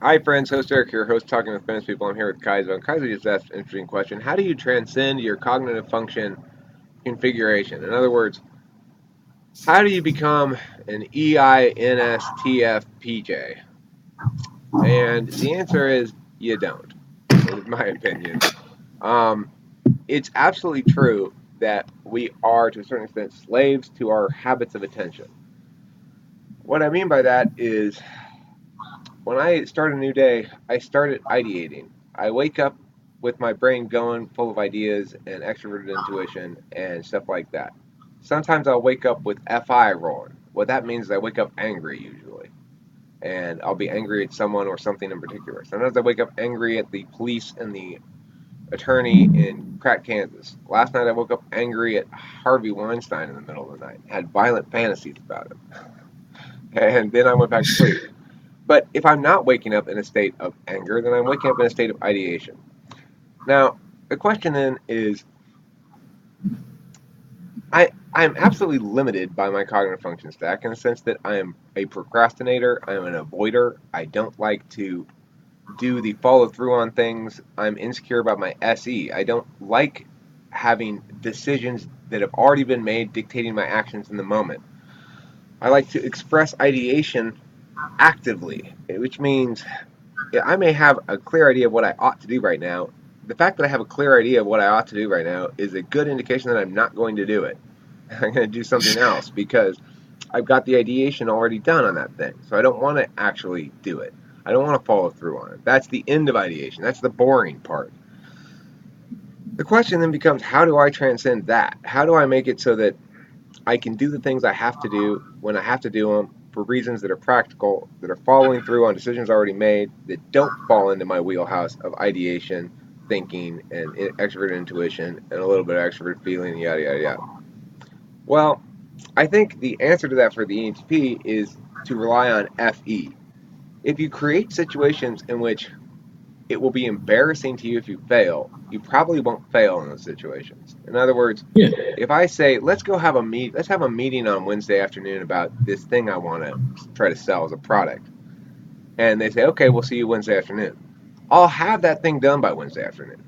Hi, friends. Host Eric here, host Talking with Famous People. I'm here with Kaizo. And Kaizo just asked an interesting question. How do you transcend your cognitive function configuration? In other words, how do you become an EINSTFPJ? And the answer is you don't, in my opinion. Um, it's absolutely true that we are, to a certain extent, slaves to our habits of attention. What I mean by that is when I start a new day, I started ideating. I wake up with my brain going full of ideas and extroverted intuition and stuff like that. Sometimes I'll wake up with FI rolling. What that means is I wake up angry usually. And I'll be angry at someone or something in particular. Sometimes I wake up angry at the police and the attorney in Pratt, Kansas. Last night I woke up angry at Harvey Weinstein in the middle of the night. Had violent fantasies about him. And then I went back to sleep. But if I'm not waking up in a state of anger, then I'm waking up in a state of ideation. Now, the question then is I'm absolutely limited by my cognitive function stack in the sense that I am a procrastinator, I'm an avoider, I don't like to do the follow through on things, I'm insecure about my SE. I don't like having decisions that have already been made dictating my actions in the moment. I like to express ideation actively, which means I may have a clear idea of what I ought to do right now. The fact that I have a clear idea of what I ought to do right now is a good indication that I'm not going to do it. I'm going to do something else because I've got the ideation already done on that thing. So I don't want to actually do it. I don't want to follow through on it. That's the end of ideation. That's the boring part. The question then becomes, how do I transcend that? How do I make it so that I can do the things I have to do when I have to do them for reasons that are practical, that are following through on decisions already made, that don't fall into my wheelhouse of ideation, thinking, and extrovert intuition, and a little bit of extrovert feeling, yada, yada, yada. Well, I think the answer to that for the ENTP is to rely on FE. If you create situations in which it will be embarrassing to you if you fail, you probably won't fail in those situations. In other words, Yeah. if I say let's have a meeting on Wednesday afternoon about this thing I want to try to sell as a product, and they say, okay, we'll see you Wednesday afternoon. I'll have that thing done by Wednesday afternoon.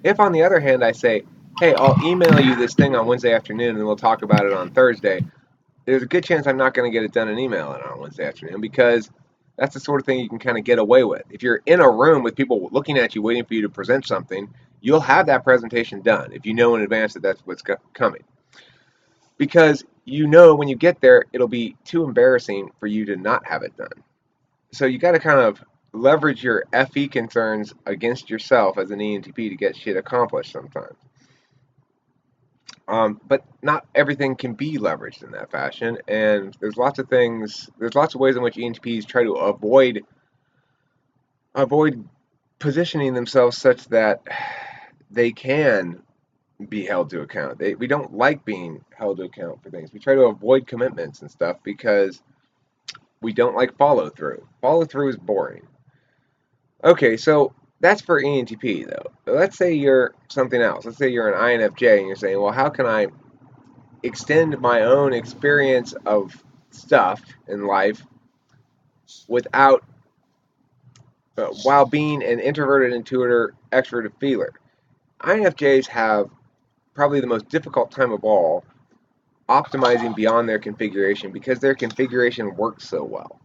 If on the other hand I say, hey, I'll email you this thing on Wednesday afternoon and we'll talk about it on Thursday, there's a good chance I'm not going to get it done in email on Wednesday afternoon because that's the sort of thing you can kind of get away with. If you're in a room with people looking at you waiting for you to present something, you'll have that presentation done if you know in advance that that's what's coming. Because you know when you get there, it'll be too embarrassing for you to not have it done. So you got to kind of leverage your FE concerns against yourself as an ENTP to get shit accomplished sometimes. But not everything can be leveraged in that fashion, and there's lots of ways in which ENTPs try to avoid positioning themselves such that they can be held to account. We don't like being held to account for things. We try to avoid commitments and stuff because we don't like follow through. Follow through is boring. Okay, so that's for ENTP though. Let's say you're something else. Let's say you're an INFJ and you're saying, well, how can I extend my own experience of stuff in life without while being an introverted intuitor, extroverted feeler. INFJs have probably the most difficult time of all optimizing beyond their configuration because their configuration works so well.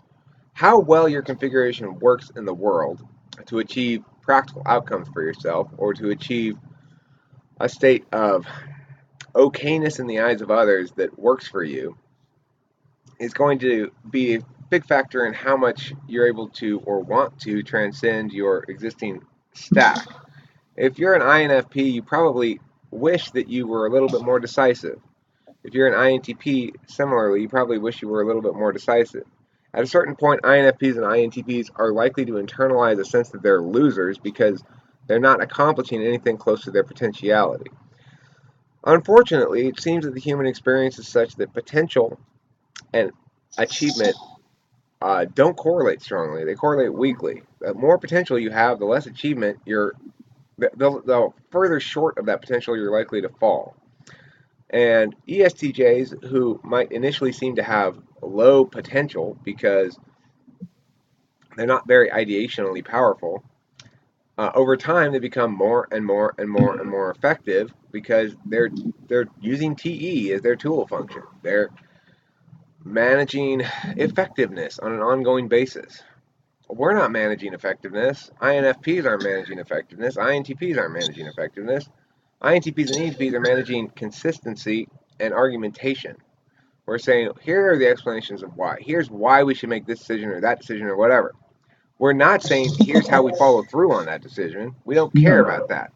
How well your configuration works in the world to achieve practical outcomes for yourself or to achieve a state of okayness in the eyes of others that works for you is going to be a big factor in how much you're able to or want to transcend your existing stack. If you're an INFP, you probably wish that you were a little bit more decisive. If you're an INTP, similarly, you probably wish you were a little bit more decisive. At a certain point, INFPs and INTPs are likely to internalize a sense that they're losers because they're not accomplishing anything close to their potentiality. Unfortunately, it seems that the human experience is such that potential and achievement don't correlate strongly. They correlate weakly. The more potential you have, the less achievement the further short of that potential you're likely to fall. And ESTJs who might initially seem to have low potential because They're not very ideationally powerful. Over time, they become more and more and more and more effective because they're using TE as their tool function. They're managing effectiveness on an ongoing basis. We're not managing effectiveness. INFPs aren't managing effectiveness. INTPs aren't managing effectiveness. INTPs and ENTPs are managing consistency and argumentation. We're saying, here are the explanations of why. Here's why we should make this decision or that decision or whatever. We're not saying, here's how we follow through on that decision. We don't care No. about that.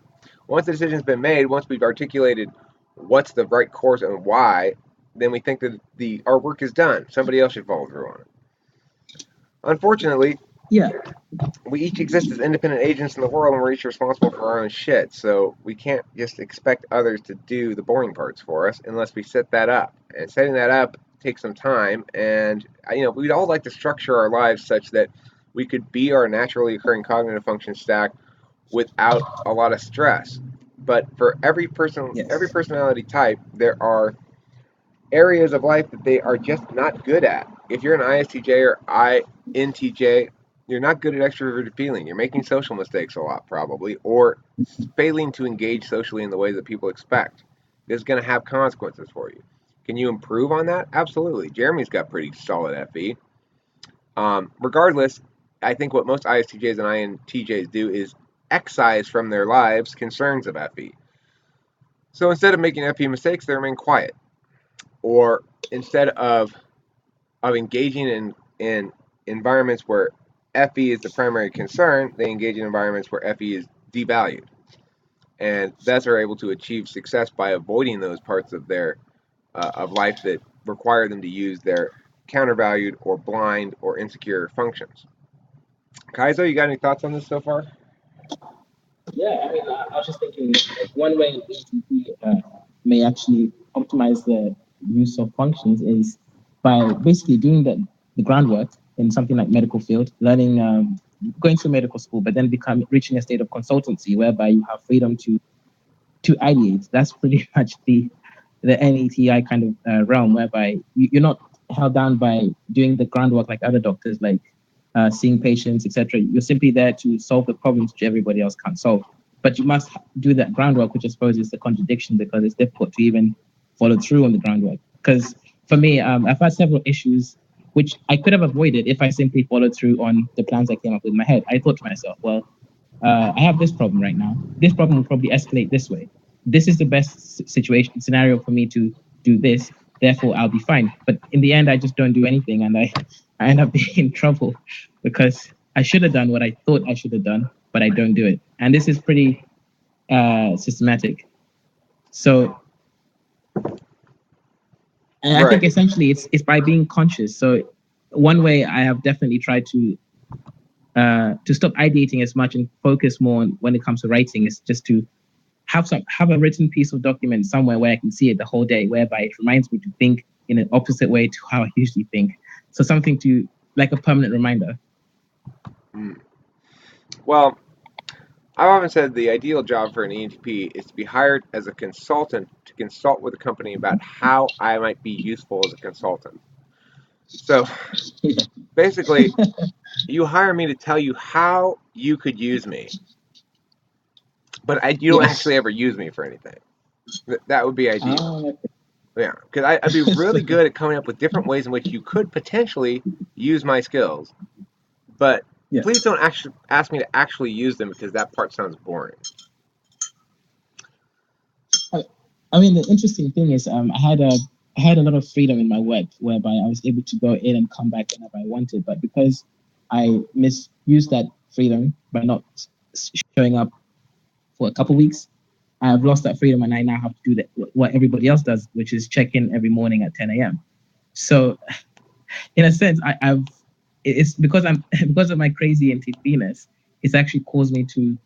Once the decision's been made, once we've articulated what's the right course and why, then we think that our work is done. Somebody else should follow through on it. Unfortunately, Yeah. we each exist as independent agents in the world, and we're each responsible for our own shit. So we can't just expect others to do the boring parts for us unless we set that up. And setting that up takes some time. And we'd all like to structure our lives such that we could be our naturally occurring cognitive function stack without a lot of stress. But for every Yes. personality type, there are areas of life that they are just not good at. If you're an ISTJ or INTJ, you're not good at extroverted feeling. You're making social mistakes a lot, probably, or failing to engage socially in the way that people expect. This is going to have consequences for you. Can you improve on that? Absolutely. Jeremy's got pretty solid FE. Regardless, I think what most ISTJs and INTJs do is excise from their lives concerns of FE. So instead of making FE mistakes, they remain quiet. Or instead of engaging in environments where FE is the primary concern, they engage in environments where FE is devalued, and thus are able to achieve success by avoiding those parts of their of life that require them to use their countervalued or blind or insecure functions. Kaizo, you got any thoughts on this so far? Yeah, I mean, I was just thinking like one way an ETP may actually optimize the use of functions is by basically doing the groundwork in something like medical field, learning, going through medical school, but then reaching a state of consultancy whereby you have freedom to ideate. That's pretty much the NETI kind of realm whereby you're not held down by doing the groundwork like other doctors, like seeing patients, etc. You're simply there to solve the problems which everybody else can't solve. But you must do that groundwork, which I suppose is the contradiction because it's difficult to even follow through on the groundwork. Because for me, I've had several issues which I could have avoided if I simply followed through on the plans I came up with in my head. I thought to myself, well, I have this problem right now. This problem will probably escalate this way. This is the best situation scenario for me to do this. Therefore, I'll be fine. But in the end, I just don't do anything, and I end up being in trouble because I should have done what I thought I should have done, but I don't do it. And this is pretty systematic. So, and I think Right. essentially it's by being conscious. So, one way I have definitely tried to stop ideating as much and focus more on when it comes to writing is just to have a written piece of document somewhere where I can see it the whole day, whereby it reminds me to think in an opposite way to how I usually think. So something to like a permanent reminder. Mm. Well, I've often said the ideal job for an ENTP is to be hired as a consultant to consult with a company about how I might be useful as a consultant. So basically, you hire me to tell you how you could use me, but you don't Yeah. actually ever use me for anything. That would be ideal. Ah, Yeah, because I'd be really good at coming up with different ways in which you could potentially use my skills, but yeah. please don't actually ask me to actually use them because that part sounds boring. I, I mean, the interesting thing is, I had a lot of freedom in my work, whereby I was able to go in and come back whenever I wanted. But because I misused that freedom by not showing up for a couple of weeks, I have lost that freedom, and I now have to do that what everybody else does, which is check in every morning at 10 a.m. So, in a sense, I've it's because I'm because of my crazy NTPness, it's actually caused me to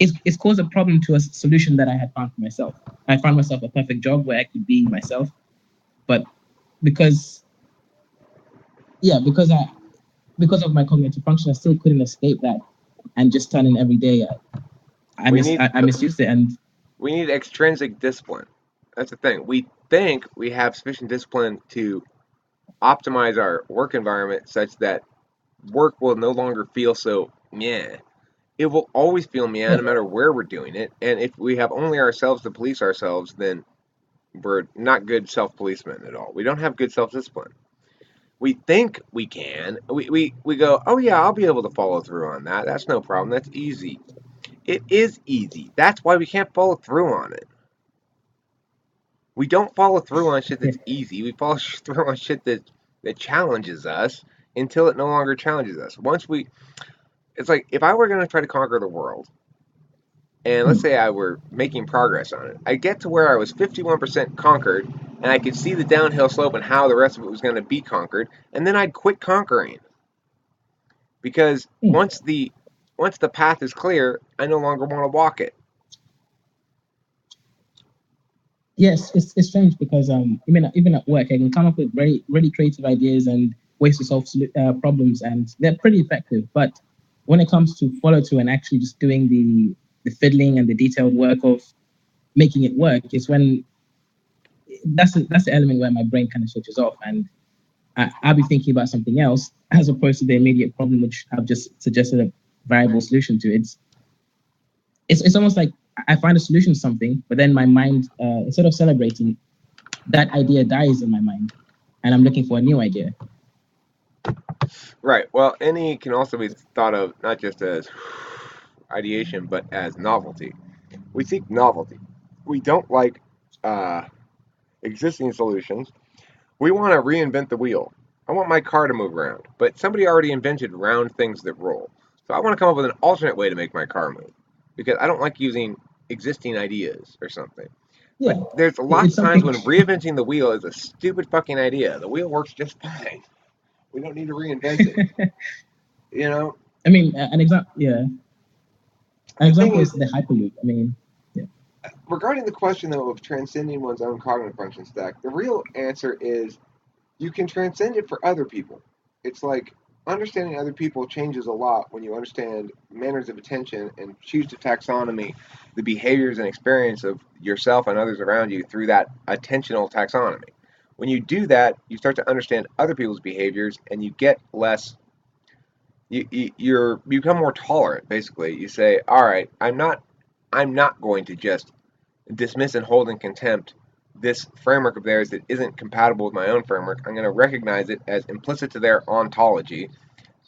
it's caused a problem to a solution that I had found for myself. I found myself a perfect job where I could be myself, but because yeah, because of my cognitive function, I still couldn't escape that and just turn in every day. We need I misused it, and we need extrinsic discipline. That's the thing. We think we have sufficient discipline to optimize our work environment such that work will no longer feel so meh. It will always feel meh Yeah, no matter where we're doing it. And if we have only ourselves to police ourselves, then we're not good self policemen at all. We don't have good self discipline. We think we can. We go, oh yeah, I'll be able to follow through on that. That's no problem. That's easy. It is easy. That's why we can't follow through on it. We don't follow through on shit yeah, that's easy. We follow through on shit that challenges us until it no longer challenges us. It's like if I were going to try to conquer the world, and let's say I were making progress on it, I get to where I was 51% conquered, and I could see the downhill slope and how the rest of it was going to be conquered, and then I'd quit conquering because yeah. once the path is clear, I no longer want to walk it. Yes, it's strange because even at work I can come up with very really creative ideas and ways to solve problems, and they're pretty effective. But when it comes to follow through and actually just doing the fiddling and the detailed work of making it work, is when that's the element where my brain kind of switches off, and I'll be thinking about something else as opposed to the immediate problem which I've just suggested a viable solution to. It's almost like I find a solution to something, but then my mind, instead of celebrating, that idea dies in my mind, and I'm looking for a new idea. Right. Well, any can also be thought of not just as ideation, but as novelty. We seek novelty. We don't like uh, existing solutions. We want to reinvent the wheel. I want my car to move around, but somebody already invented round things that roll. So I want to come up with an alternate way to make my car move because I don't like using existing ideas or something. But Yeah, there's lots it's of times something. when reinventing the wheel is a stupid fucking idea. The wheel works just fine. We don't need to reinvent it. You know, I mean, an example. Yeah, an the thing example is, is the hyperloop. I mean, yeah, regarding the question though of transcending one's own cognitive function stack, the real answer is you can transcend it for other people. It's like understanding other people changes a lot when you understand manners of attention and choose to taxonomy the behaviors and experience of yourself and others around you through that attentional taxonomy. When you do that, you start to understand other people's behaviors and you get less you become more tolerant basically. You say, "All right, I'm not going to just dismiss and hold in contempt this framework of theirs that isn't compatible with my own framework. I'm going to recognize it as implicit to their ontology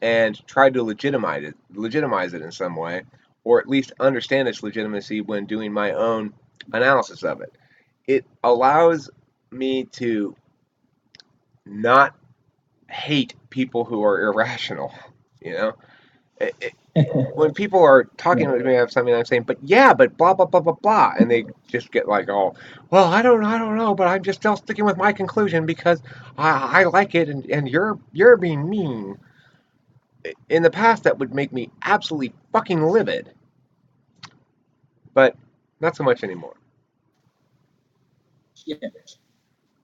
and try to legitimize it in some way, or at least understand its legitimacy when doing my own analysis of it. It allows me to not hate people who are irrational. You know, it, it, when people are talking yeah, with me about something, I'm saying, but yeah, but blah blah blah blah blah, and they just get like, oh, well, I don't know, but I'm just still sticking with my conclusion because I like it, and you're being mean. In the past, that would make me absolutely fucking livid, but not so much anymore. yeah.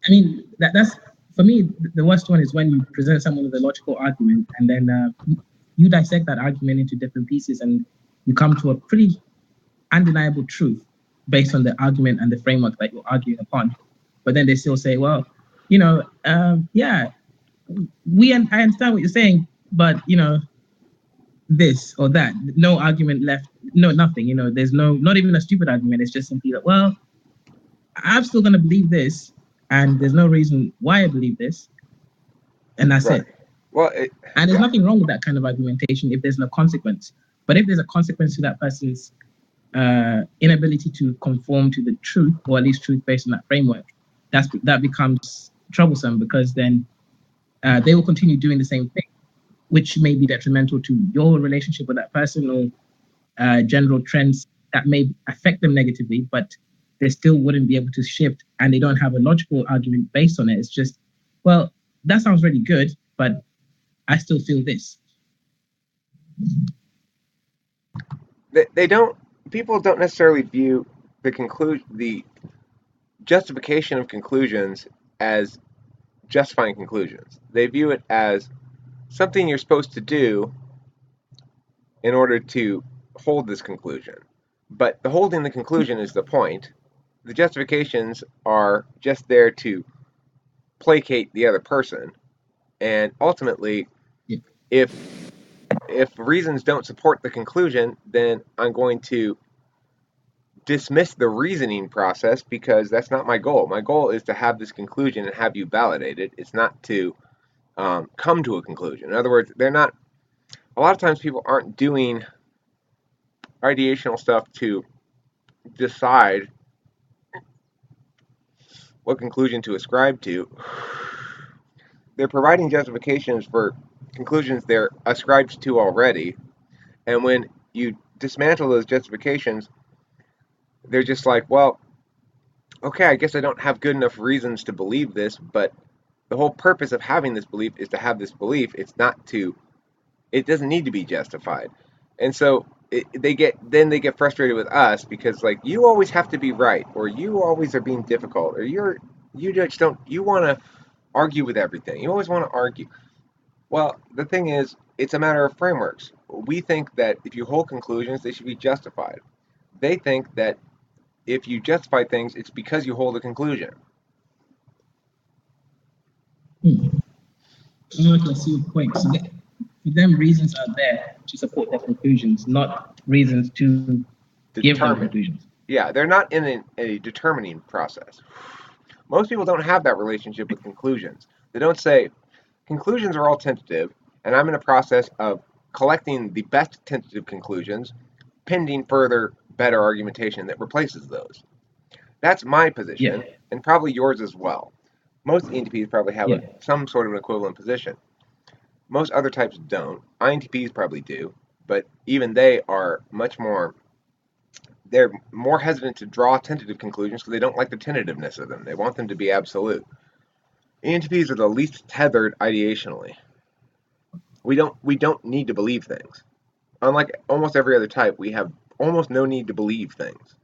I mean, that's for me. The worst one is when you present someone with a logical argument, and then you dissect that argument into different pieces, and you come to a pretty undeniable truth based on the argument and the framework that you're arguing upon. But then they still say, well, yeah, I understand what you're saying, but this or that, no argument left, no nothing. There's not even a stupid argument. It's just simply that, well, I'm still gonna believe this, and there's no reason why I believe this, and that's Right. it. Well, And there's yeah, nothing wrong with that kind of argumentation if there's no consequence. But if there's a consequence to that person's inability to conform to the truth, or at least truth based on that framework, that becomes troublesome because then they will continue doing the same thing, which may be detrimental to your relationship with that person or general trends that may affect them negatively, but they still wouldn't be able to shift and they don't have a logical argument based on it. It's just, well, that sounds really good, but I still feel this. they don't. People don't necessarily view the justification of conclusions as justifying conclusions. They view it as something you're supposed to do in order to hold this conclusion. But the holding the conclusion is the point. The justifications are just there to placate the other person. And ultimately, Yeah. if if reasons don't support the conclusion, then I'm going to dismiss the reasoning process because that's not my goal. My goal is to have this conclusion and have you validate it. It's not to come to a conclusion. In other words, they're not. A lot of times, people aren't doing ideational stuff to decide what conclusion to ascribe to. They're providing justifications for conclusions they're ascribed to already, and when you dismantle those justifications, they're just like, well, okay, I guess I don't have good enough reasons to believe this, but the whole purpose of having this belief is to have this belief. It's not to, it doesn't need to be justified. And so they get frustrated with us because like you always have to be right, or you always are being difficult, or you just don't, you want to argue with everything. You always want to argue. Well, the thing is, it's a matter of frameworks. We think that if you hold conclusions, they should be justified. They think that if you justify things, it's because you hold a conclusion. I can see your point. So for them, reasons are there to support their conclusions, not reasons to give them Determine. conclusions. Yeah, they're not in a determining process. Most people don't have that relationship with conclusions. They don't say, conclusions are all tentative, and I'm in a process of collecting the best tentative conclusions, pending further better argumentation that replaces those. That's my Yeah, position, and probably yours as well. Most ENTPs probably have yeah, some sort of an equivalent position. Most other types don't. INTPs probably do, but even they are much more, they're more hesitant to draw tentative conclusions because they don't like the tentativeness of them. They want them to be absolute. ENTPs are the least tethered ideationally. We don't need to believe things. Unlike almost every other type, we have almost no need to believe things.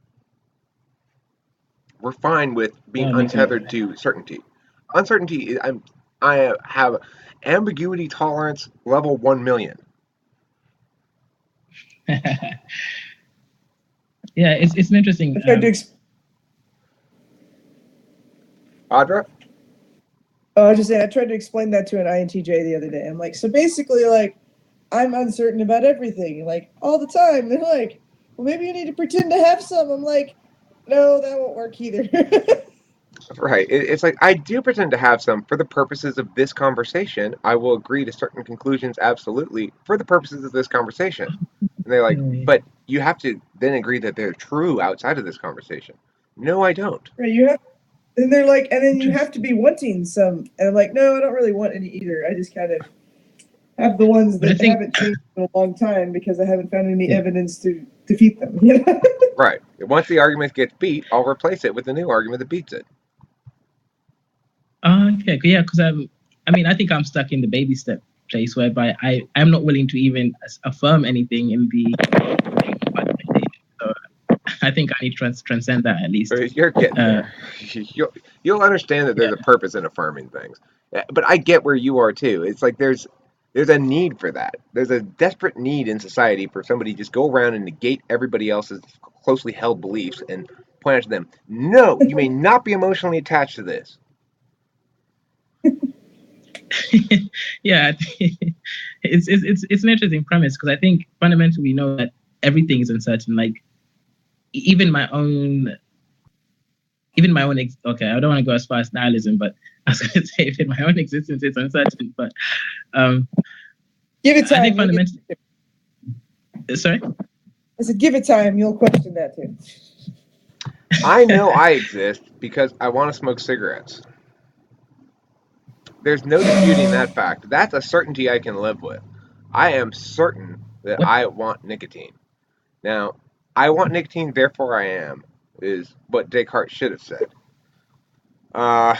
We're fine with being that makes sense. untethered to certainty. Uncertainty, I have ambiguity tolerance level 1,000,000. Yeah, it's an interesting. I tried to. Audra? I was just saying, I tried to explain that to an INTJ the other day. I'm like, so basically, like, I'm uncertain about everything, like, all the time. They're like, well, maybe you need to pretend to have some. I'm like, no, that won't work either. Right. It's like I do pretend to have some for the purposes of this conversation. I will agree to certain conclusions absolutely for the purposes of this conversation. And they're like, but you have to then agree that they're true outside of this conversation. No, I don't. Right, you have, and they're like, and then you have to be wanting some. And I'm like, no, I don't really want any either. I just kind of have the ones that haven't changed in a long time because I haven't found any evidence to defeat them. You know? Right. Once the argument gets beat, I'll replace it with a new argument that beats it. Okay, yeah, because I mean, I think I'm stuck in the baby step place whereby I'm not willing to even affirm anything in the. So I think I need to transcend that at least. You're getting there. You'll understand that there's a purpose in affirming things. But I get where you are too. It's like there's a need for that. There's a desperate need in society for somebody to just go around and negate everybody else's closely held beliefs and point out to them, no, you may not be emotionally attached to this. Yeah, it's an interesting premise because I think fundamentally we know that everything is uncertain. Like even my own. Okay, I don't want to go as far as nihilism, but I was going to say even my own existence is uncertain. But give it time. I think fundamentally. Sorry. I said, give it time. You'll question that too. I know I exist because I want to smoke cigarettes. There's no disputing that fact. That's a certainty I can live with. I am certain that I want nicotine. Now, I want nicotine, therefore I am, is what Descartes should have said. I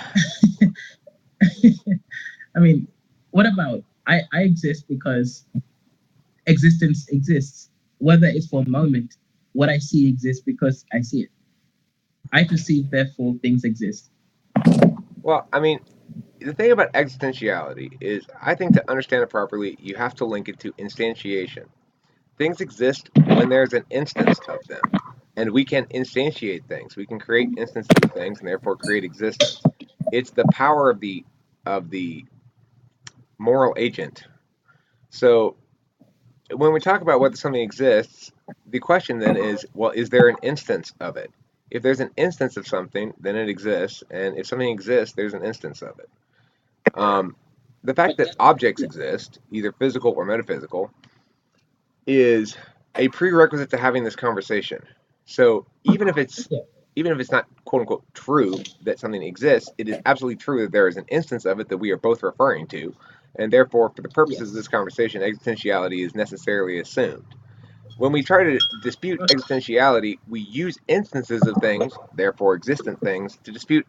mean, what about I exist because existence exists, whether it's for a moment. What I see exists because I see it. I perceive, therefore things exist. Well, I mean, the thing about existentiality is I think to understand it properly, you have to link it to instantiation. Things exist when there's an instance of them. And we can instantiate things. We can create instances of things and therefore create existence. It's the power of the moral agent. So when we talk about whether something exists, the question then is, well, is there an instance of it? If there's an instance of something, then it exists, and if something exists, there's an instance of it. The fact that objects exist, either physical or metaphysical, is a prerequisite to having this conversation. So Yeah. even if it's not quote unquote true that something exists, it is absolutely true that there is an instance of it that we are both referring to, and therefore, for the purposes of Yes. this conversation, existentiality is necessarily assumed. When we try to dispute existentiality, we use instances of things, therefore existent things, to dispute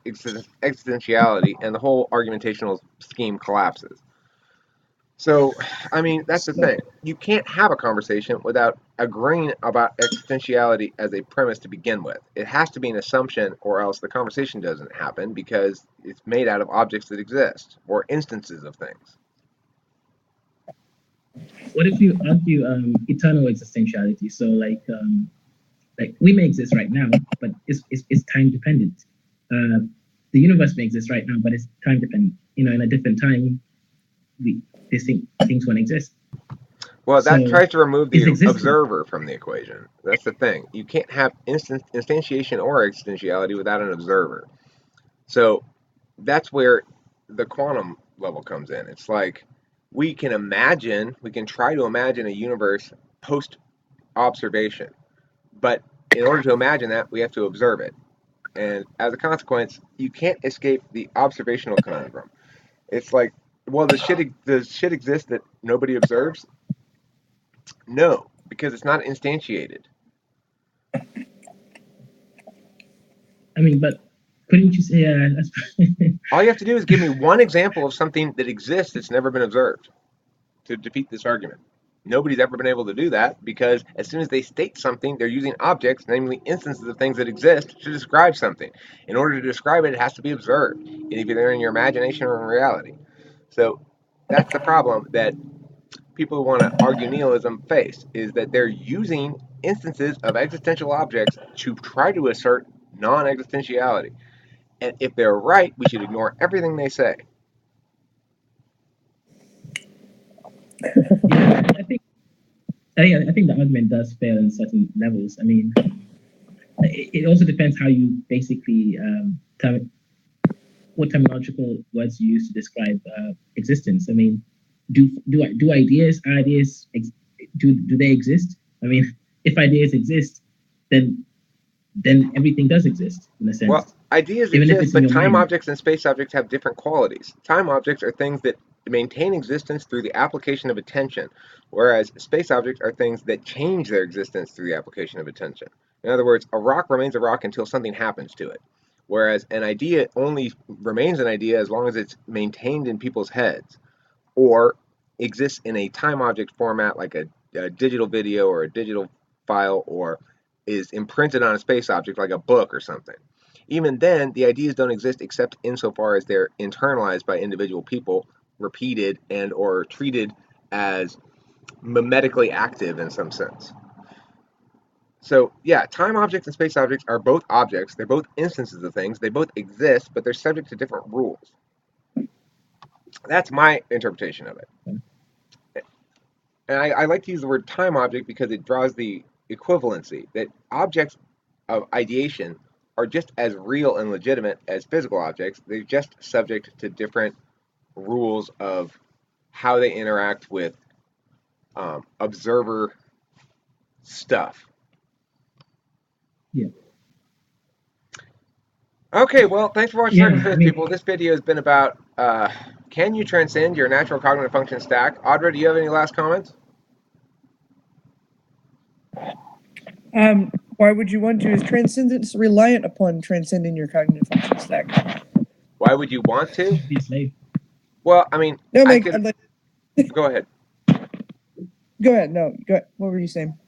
existentiality, and the whole argumentational scheme collapses. So, I mean, that's the So, thing. You can't have a conversation without agreeing about existentiality as a premise to begin with. It has to be an assumption, or else the conversation doesn't happen because it's made out of objects that exist or instances of things. What if you argue eternal existentiality? So like we may exist right now, but it's time dependent. The universe may exist right now, but it's time dependent. In a different time, things won't exist. Well, So that tries to remove is the existence. observer from the equation. That's the thing. You can't have instantiation or existentiality without an observer. So that's where the quantum level comes in. It's like we can try to imagine a universe post observation, but in order to imagine that, we have to observe it. And as a consequence, you can't escape the observational conundrum. It's like, well, does shit exist that nobody observes? No, because it's not instantiated. I mean, but couldn't you say that's All you have to do is give me one example of something that exists that's never been observed to defeat this argument. Nobody's ever been able to do that because as soon as they state something, they're using objects, namely instances of things that exist, to describe something. In order to describe it, it has to be observed, either in your imagination or in reality. So that's the problem that people who want to argue nihilism face, is that they're using instances of existential objects to try to assert non-existentiality. And if they're right, we should ignore everything they say. yeah, I think the argument does fail in certain levels. I mean, it also depends how you basically what terminological words you use to describe existence. I mean, do ideas do they exist? I mean, if ideas exist, then everything does exist in a Well, sense, ideas even if exist, it's in but your time mind. objects and space objects have different qualities. Time objects are things that maintain existence through the application of attention, whereas space objects are things that change their existence through the application of attention. In other words, a rock remains a rock until something happens to it, whereas an idea only remains an idea as long as it's maintained in people's heads or exists in a time object format like a digital video or a digital file, or is imprinted on a space object like a book or something. Even then, the ideas don't exist except insofar as they're internalized by individual people, repeated and or treated as mimetically active in some sense. So yeah, time objects and space objects are both objects. They're both instances of things. They both exist, but they're subject to different rules. That's my interpretation of it. And I like to use the word time object because it draws the equivalency that objects of ideation are just as real and legitimate as physical objects. They're just subject to different rules of how they interact with observer stuff. Yeah, Okay, well, thanks for watching Cyber yeah. I Fifth, mean, people. This video has been about can you transcend your natural cognitive function stack? Audra, do you have any last comments? Why would you want to? Is transcendence reliant upon transcending your cognitive function stack? Why would you want to? be a slave. Well, I mean, No, I Meg, could I'd like. go ahead. Go ahead. No, go ahead. What were you saying?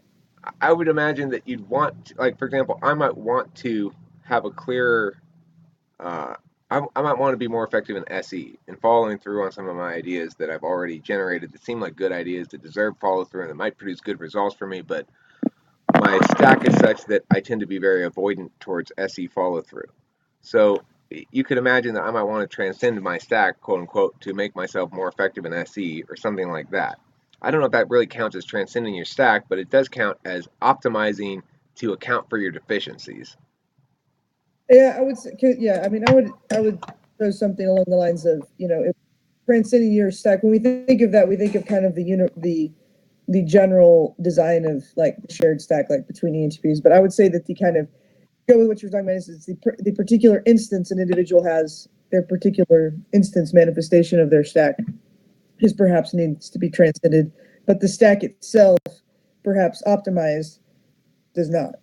I would imagine that you'd want, like, for example, I might want to have a clearer, uh, I might want to be more effective in SE and following through on some of my ideas that I've already generated that seem like good ideas that deserve follow through and that might produce good results for me, but my stack is such that I tend to be very avoidant towards SE follow through. So you could imagine that I might want to transcend my stack, quote unquote, to make myself more effective in SE or something like that. I don't know if that really counts as transcending your stack, but it does count as optimizing to account for your deficiencies. Yeah, I would say, yeah, I mean, I would throw something along the lines of, if transcending your stack, when we think of that, we think of kind of the general design of like the shared stack, like between ENTPs. But I would say that the kind of go with what you're talking about is the particular instance an individual has, their particular instance manifestation of their stack is perhaps needs to be transcended, but the stack itself, perhaps optimized, does not.